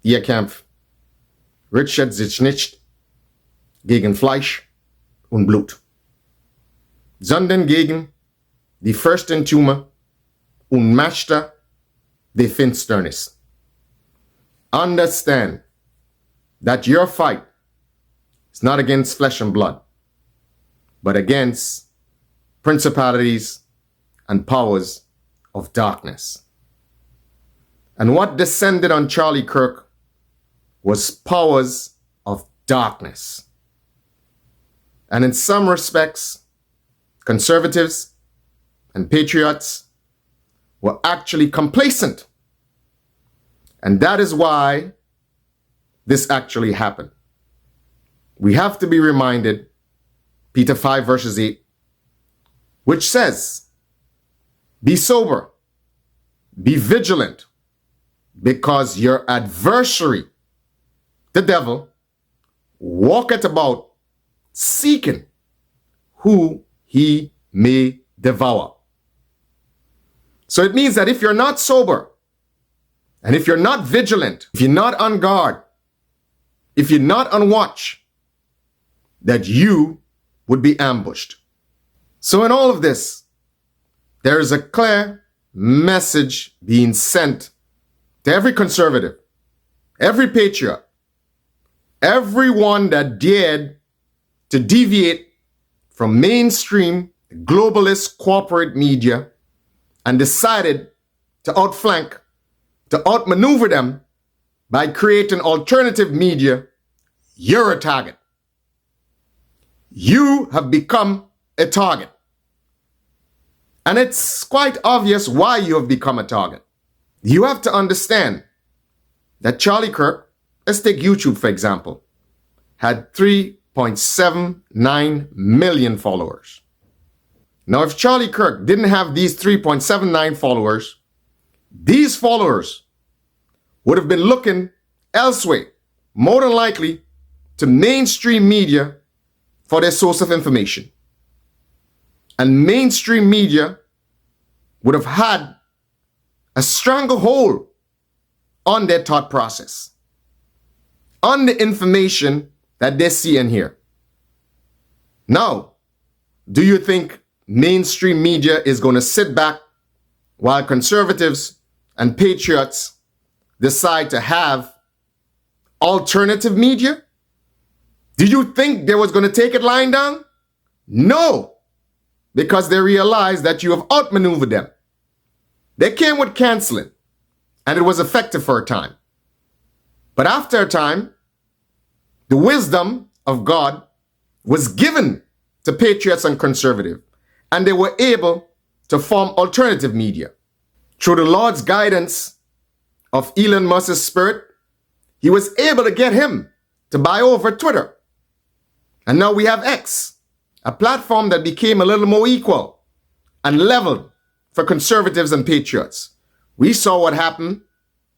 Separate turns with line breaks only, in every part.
Ihr Kampf richtet sich nicht gegen Fleisch und Blut, sondern gegen die Fürstentümer und Mächte der Finsternis. Understand that your fight is not against flesh and blood, but against principalities and powers of darkness. And what descended on Charlie Kirk was powers of darkness. And in some respects, conservatives and patriots were actually complacent. And that is why this actually happened. We have to be reminded, Peter 5 verses 8, which says, be sober, be vigilant, because your adversary, the devil, walketh about seeking who he may devour. So it means that if you're not sober, and if you're not vigilant, if you're not on guard, if you're not on watch, that you would be ambushed. So in all of this, there is a clear message being sent to every conservative, every patriot, everyone that dared to deviate from mainstream globalist corporate media and decided to outflank, to outmaneuver them by creating alternative media. You're a target. You have become a target. And it's quite obvious why you have become a target. You have to understand that Charlie Kirk, let's take YouTube for example, had 3.79 million followers. Now, if Charlie Kirk didn't have these 3.79 followers, these followers would have been looking elsewhere, more than likely to mainstream media for their source of information. And mainstream media would have had a stranglehold on their thought process, on the information that they see and hear. Now, do you think mainstream media is going to sit back while conservatives and patriots decide to have alternative media? Do you think they was going to take it lying down? No, because they realized that you have outmaneuvered them. They came with canceling, and it was effective for a time. But after a time, the wisdom of God was given to patriots and conservatives, and they were able to form alternative media. Through the Lord's guidance of Elon Musk's spirit, he was able to get him to buy over Twitter. And now we have X, a platform that became a little more equal and leveled for conservatives and patriots. We saw what happened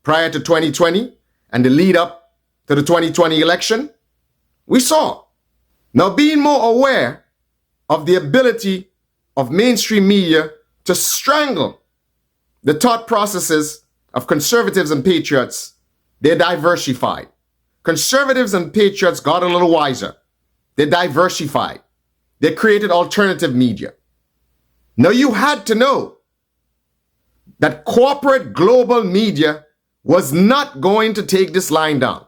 prior to 2020 and the lead up to the 2020 election. We saw. Now, being more aware of the ability of mainstream media to strangle the thought processes of conservatives and patriots, they diversified. Conservatives and patriots got a little wiser. They diversified. They created alternative media. Now, you had to know that corporate global media was not going to take this line down.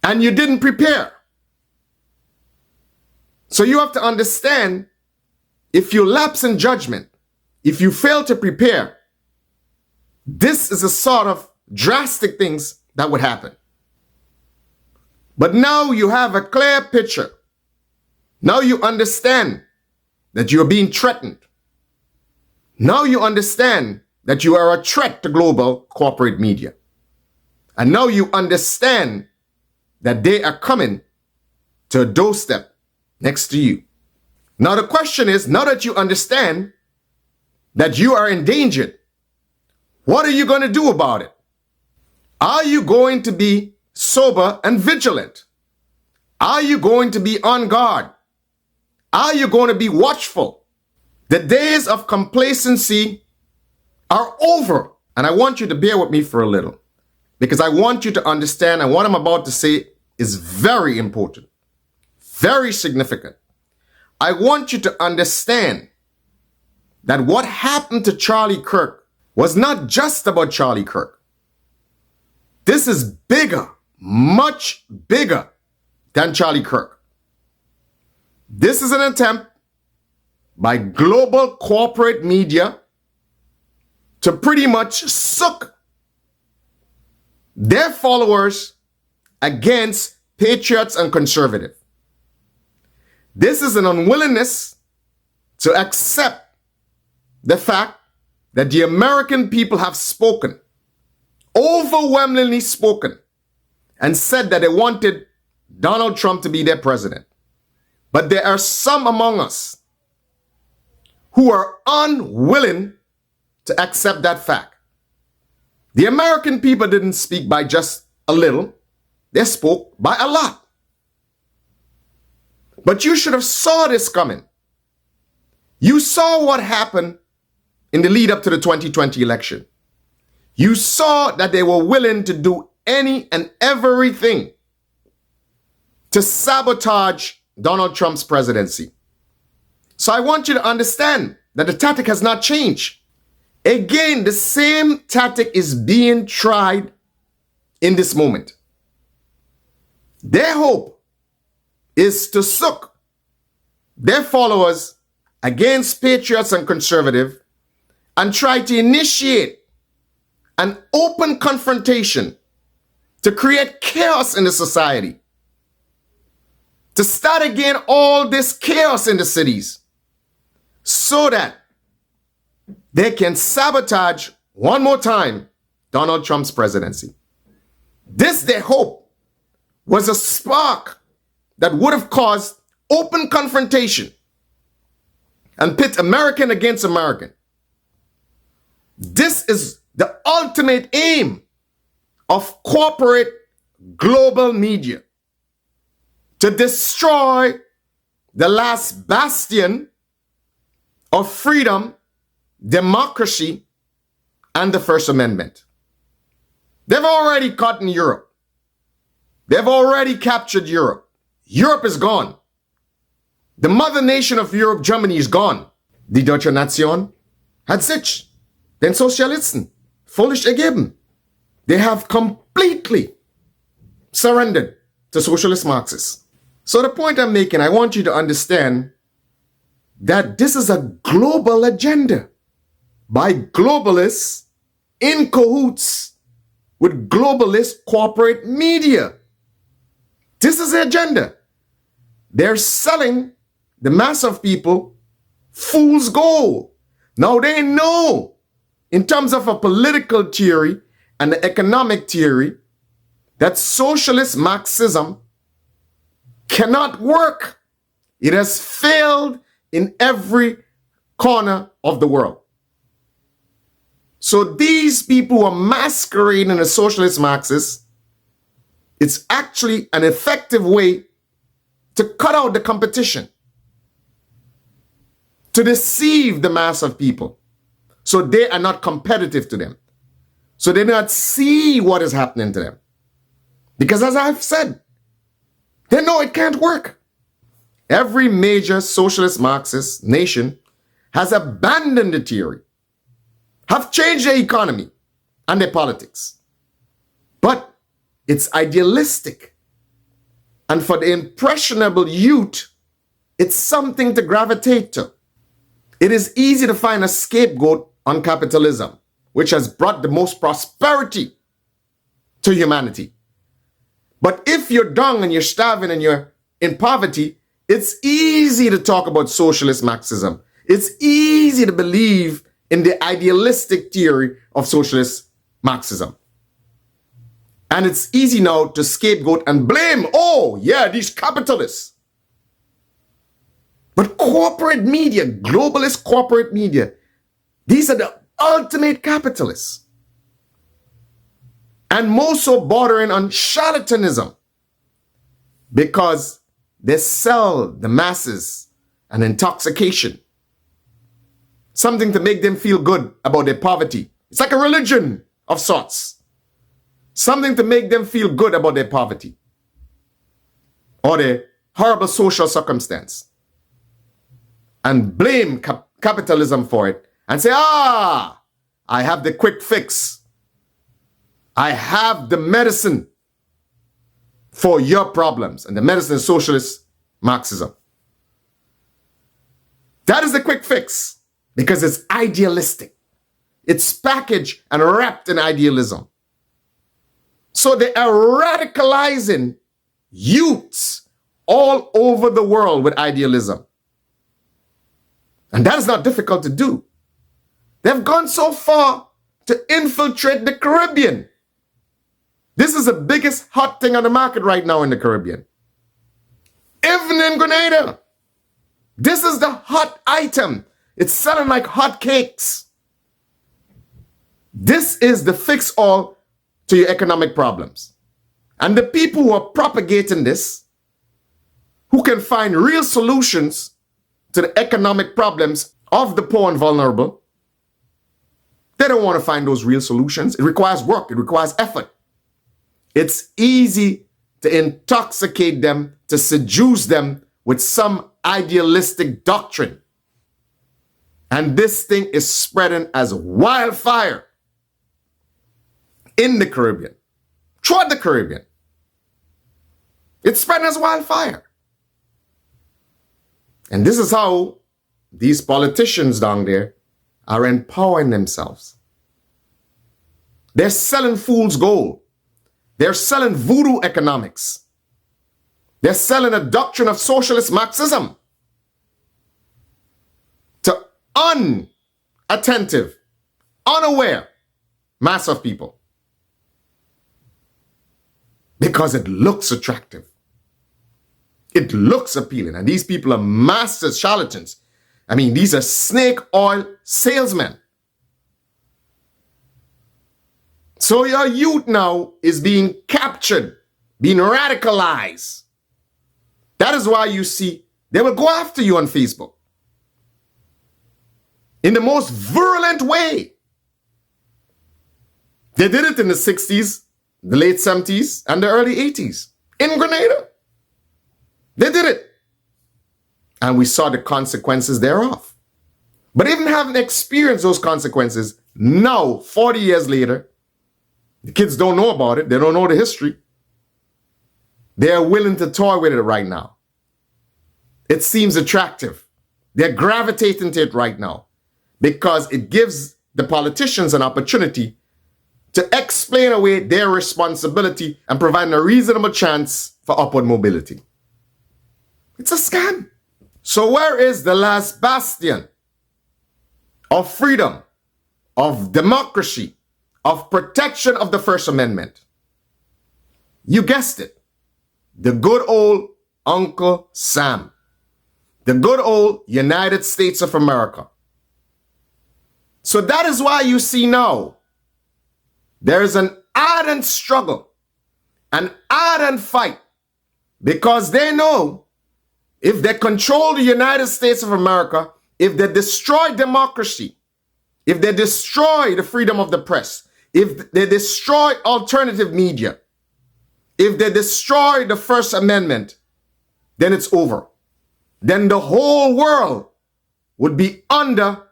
And you didn't prepare. So you have to understand, if you lapse in judgment, if you fail to prepare, this is the sort of drastic things that would happen. But now you have a clear picture. Now you understand that you are being threatened. Now you understand that you are a threat to global corporate media. And now you understand that they are coming to a doorstep next to you. Now the question is, now that you understand that you are endangered, what are you going to do about it? Are you going to be sober and vigilant? Are you going to be on guard? Are you going to be watchful? The days of complacency are over. And I want you to bear with me for a little. because I want you to understand, and what I'm about to say is very important, very significant. I want you to understand that what happened to Charlie Kirk was not just about Charlie Kirk. This is bigger, much bigger than Charlie Kirk. This is an attempt by global corporate media to pretty much suck their followers against patriots and conservatives. This is an unwillingness to accept the fact that the American people have spoken, overwhelmingly spoken, and said that they wanted Donald Trump to be their president. But there are some among us who are unwilling to accept that fact. The American people didn't speak by just a little. They spoke by a lot. But you should have saw this coming. You saw what happened in the lead up to the 2020 election. You saw that they were willing to do any and everything to sabotage Donald Trump's presidency. So I want you to understand that the tactic has not changed. Again, the same tactic is being tried in this moment. Their hope is to suck their followers against patriots and conservatives and try to initiate an open confrontation to create chaos in the society, to start again all this chaos in the cities so that they can sabotage one more time Donald Trump's presidency. This, their hope, was a spark that would have caused open confrontation and pit American against American. This is the ultimate aim of corporate global media, to destroy the last bastion of freedom, democracy, and the First Amendment. They've already caught in Europe. They've already captured Europe. Europe is gone. The mother nation of Europe, Germany, is gone. Die deutsche Nation hat sich den Sozialisten völlig ergeben. They have completely surrendered to socialist Marxists. So the point I'm making, I want you to understand that this is a global agenda by globalists in cahoots with globalist corporate media. This is the agenda. They're selling the mass of people fool's gold. Now they know, in terms of a political theory and the economic theory, that socialist Marxism cannot work. It has failed in every corner of the world. So these people who are masquerading as socialist Marxists, it's actually an effective way to cut out the competition, to deceive the mass of people, so they are not competitive to them, so they do not see what is happening to them. Because as I've said, they know it can't work. Every major socialist Marxist nation has abandoned the theory, have changed their economy and their politics. But it's idealistic. And for the impressionable youth, it's something to gravitate to. It is easy to find a scapegoat on capitalism, which has brought the most prosperity to humanity. But if you're down and you're starving and you're in poverty, it's easy to talk about socialist Marxism. It's easy to believe in the idealistic theory of socialist Marxism. And it's easy now to scapegoat and blame, oh yeah, these capitalists. But corporate media, globalist corporate media, these are the ultimate capitalists. And most so bordering on charlatanism, because they sell the masses an intoxication, something to make them feel good about their poverty. It's like a religion of sorts. something to make them feel good about their poverty or their horrible social circumstance, and blame capitalism for it and say, I have the quick fix. I have the medicine for your problems. And the medicine is socialist Marxism. That is the quick fix because it's idealistic. It's packaged and wrapped in idealism. So they are radicalizing youths all over the world with idealism. And that is not difficult to do. They've gone so far to infiltrate the Caribbean. This is the biggest hot thing on the market right now in the Caribbean. Even in Grenada. This is the hot item. It's selling like hot cakes. This is the fix-all to your economic problems. And the people who are propagating this, who can find real solutions to the economic problems of the poor and vulnerable, they don't want to find those real solutions. It requires work. It requires effort. It's easy to intoxicate them, to seduce them with some idealistic doctrine. And this thing is spreading as wildfire in the Caribbean, throughout the Caribbean. It's spreading as wildfire. And this is how these politicians down there are empowering themselves. They're selling fool's gold. They're selling voodoo economics. They're selling a doctrine of socialist Marxism to unattentive, unaware mass of people. Because it looks attractive. It looks appealing. And these people are masters, charlatans. I mean, these are snake oil salesmen. So your youth now is being captured, being radicalized. That is why you see they will go after you on Facebook in the most virulent way. They did it in the 60s, the late 70s, and the early 80s in Grenada. They did it. And we saw the consequences thereof. But even having experienced those consequences, now, 40 years later, the kids don't know about it. They don't know the history. They are willing to toy with it right now. It seems attractive. They're gravitating to it right now because it gives the politicians an opportunity to explain away their responsibility and provide a reasonable chance for upward mobility. It's a scam. So where is the last bastion of freedom, of democracy, of protection of the First Amendment? You guessed it. The good old Uncle Sam. The good old United States of America. So that is why you see now there is an ardent struggle, an ardent fight, because they know if they control the United States of America, if they destroy democracy, if they destroy the freedom of the press, if they destroy alternative media, if they destroy the First Amendment, then it's over. Then the whole world would be under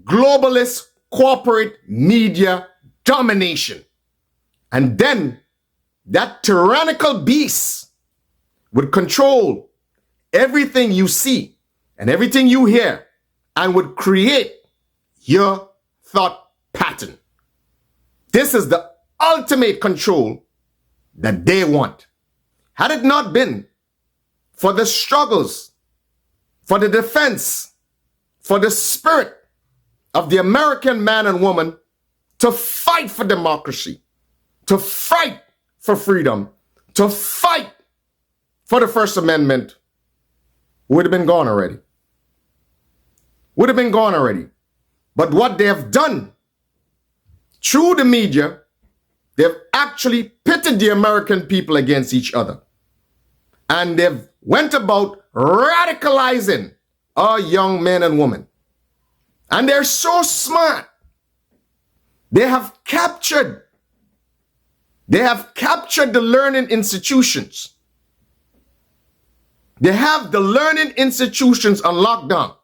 globalist corporate media domination. And then that tyrannical beast would control everything you see and everything you hear and would create your thought pattern. This is the ultimate control that they want. Had it not been for the struggles, for the defense, for the spirit of the American man and woman to fight for democracy, to fight for freedom, to fight for the First Amendment, would have been gone already. Would have been gone already. But what they have done through the media, they've actually pitted the American people against each other. And they've went about radicalizing our young men and women. And they're so smart. They have captured They have captured the learning institutions. They have the learning institutions on lockdown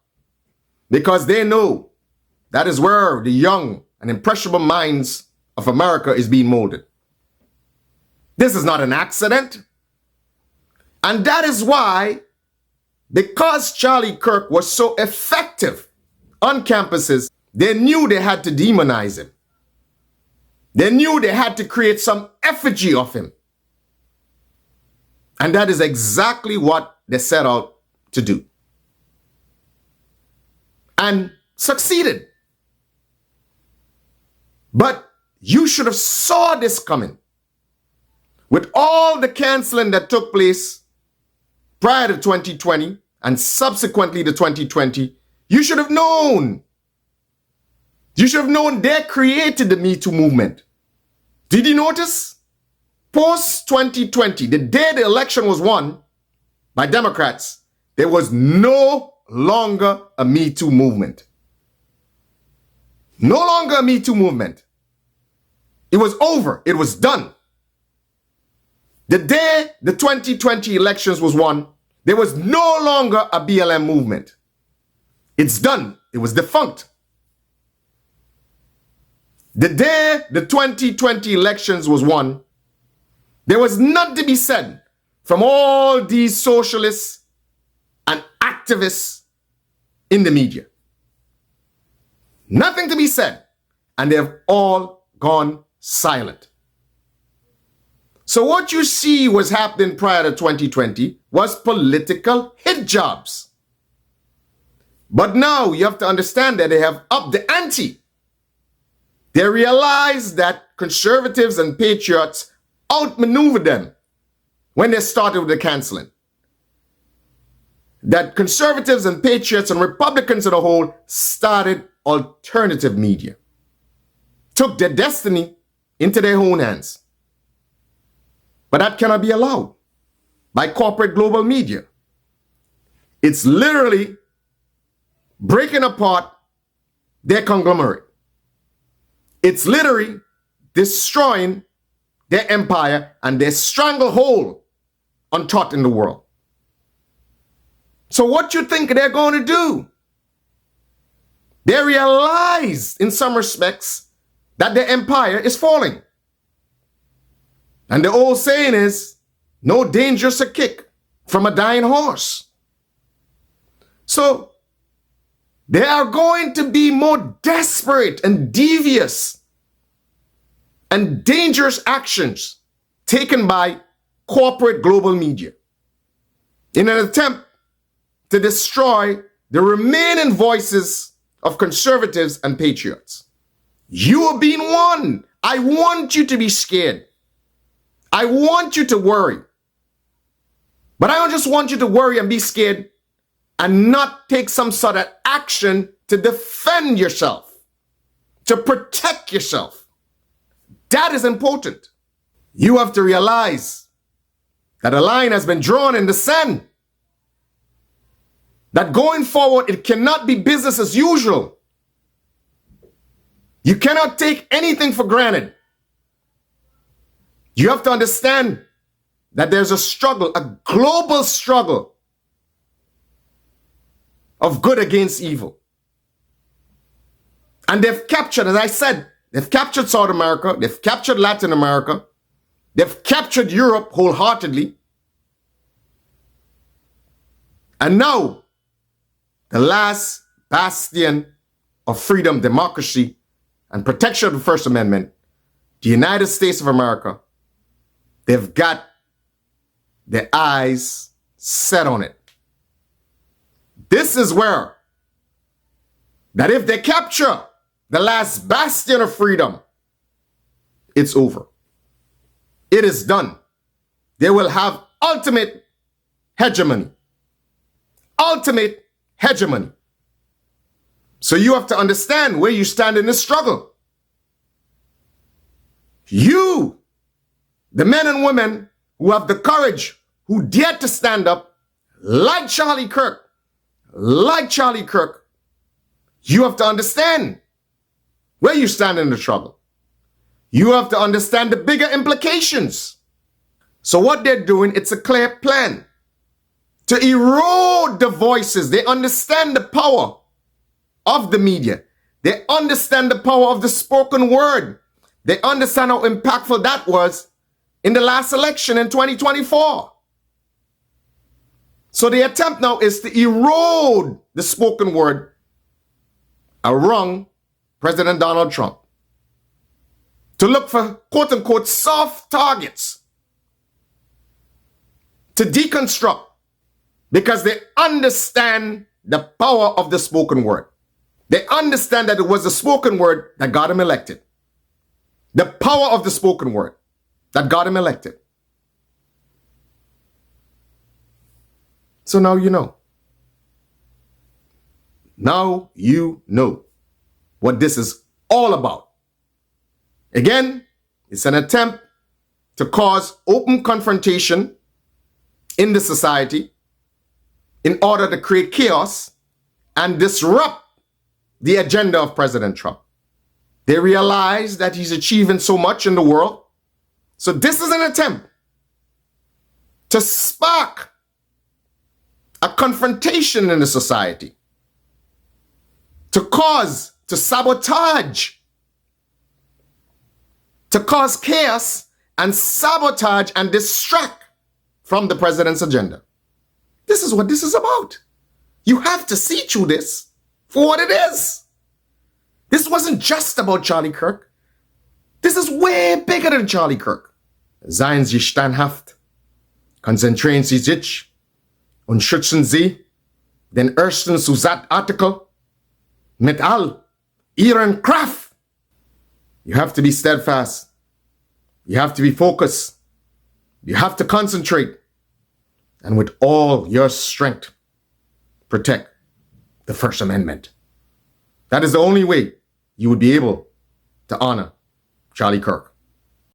because they know that is where the young and impressionable minds of America is being molded. This is not an accident. And that is why, because Charlie Kirk was so effective on campuses, they knew they had to demonize him. They knew they had to create some effigy of him. And that is exactly what they set out to do. And succeeded. But you should have saw this coming. With all the canceling that took place prior to 2020 and subsequently to 2020, you should have known. You should have known they created the Me Too movement. Did you notice? Post 2020, the day the election was won by Democrats, there was no longer a Me Too movement. No longer a Me Too movement. It was over. It was done. The day the 2020 elections was won, there was no longer a BLM movement. It's done. It was defunct. The day the 2020 elections was won, there was nothing to be said from all these socialists and activists in the media. Nothing to be said. And they have all gone silent. So what you see was happening prior to 2020 was political hit jobs. But now you have to understand that they have upped the ante. They realize that conservatives and patriots outmaneuvered them when they started with the canceling. That conservatives and patriots and Republicans as a whole started alternative media. Took their destiny into their own hands. But that cannot be allowed by corporate global media. It's literally breaking apart their conglomerate. It's literally destroying their empire and their stranglehold on thought in the world. So what you think they're going to do? They realize in some respects that their empire is falling. And the old saying is, no danger's a kick from a dying horse. So they are going to be more desperate and devious and dangerous actions taken by corporate global media in an attempt to destroy the remaining voices of conservatives and patriots. You are being warned. I want you to be scared. I want you to worry. But I don't just want you to worry and be scared and not take some sort of action to defend yourself, to protect yourself. That is important. You have to realize that a line has been drawn in the sand. That going forward, it cannot be business as usual. You cannot take anything for granted. You have to understand that there's a struggle, a global struggle of good against evil. And they've captured, as I said, they've captured South America, they've captured Latin America, they've captured Europe wholeheartedly. And now, the last bastion of freedom, democracy, and protection of the First Amendment, the United States of America, they've got their eyes set on it. This is where, that if they capture the last bastion of freedom, it's over. It is done. They will have ultimate hegemony. Ultimate hegemony. So you have to understand where you stand in this struggle. You, the men and women who have the courage, who dare to stand up, like Charlie Kirk, you have to understand where you stand in the struggle. You have to understand the bigger implications. So what they're doing, it's a clear plan to erode the voices. They understand the power of the media. They understand the power of the spoken word. They understand how impactful that was in the last election in 2024. So the attempt now is to erode the spoken word around President Donald Trump. To look for quote unquote soft targets. To deconstruct. Because they understand the power of the spoken word. They understand that it was the spoken word that got him elected. The power of the spoken word that got him elected. So now you know. Now you know what this is all about. Again, it's an attempt to cause open confrontation in the society in order to create chaos and disrupt the agenda of President Trump. They realize that he's achieving so much in the world. So this is an attempt to spark a confrontation in the society, to sabotage, to cause chaos and sabotage and distract from the president's agenda. This is what this is about. You have to see through this for what it is. This wasn't just about Charlie Kirk. This is way bigger than Charlie Kirk. Seien Sie standhaft. Konzentrieren Sie sich. Und schützen Sie den ersten Zusatzartikel mit all Ihren Kraft. You have to be steadfast. You have to be focused. You have to concentrate. And with all your strength, protect the First Amendment. That is the only way you would be able to honor Charlie Kirk.